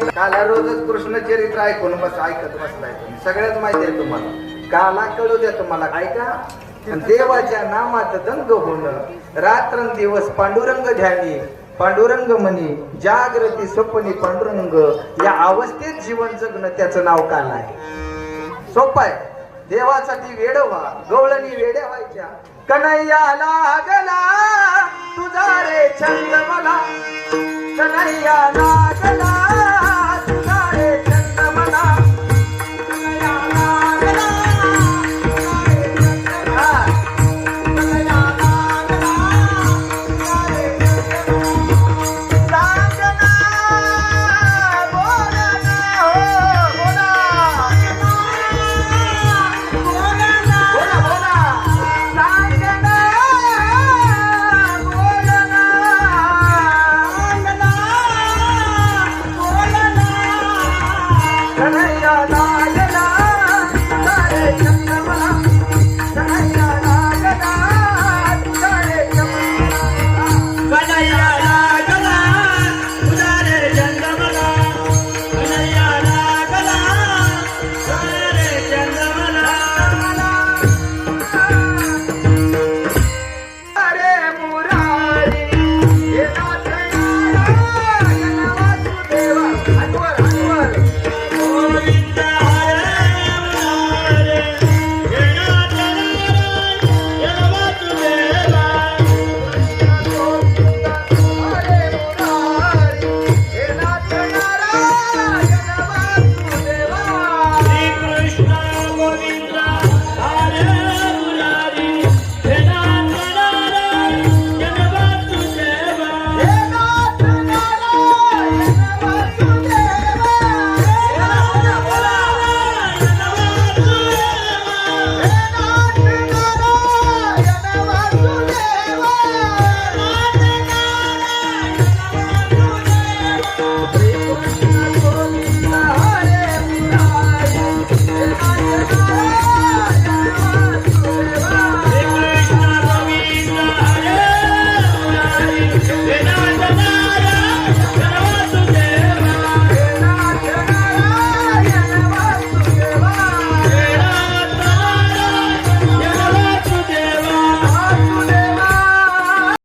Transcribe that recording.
काला रोजच कृष्ण चरित्र ऐकून बस ऐकत बसलाय तुम्ही. सगळ्यात माहिती आहे तुम्हाला. काला कळू द्या तुम्हाला. ऐका. देवाच्या नामात दंग होणं, रात्रंदिवस पांडुरंग ध्यानी, पांडुरंग म्हणी, जागृती स्वप्नी पांडुरंग, या अवस्थेत जीवन जगणं त्याचं नाव काला आहे. सोपं आहे. देवासाठी वेड व्हा. गवळणी वेड्या व्हायच्या. कन्हैया लागला तुझा रे छंद मला, कन्हैया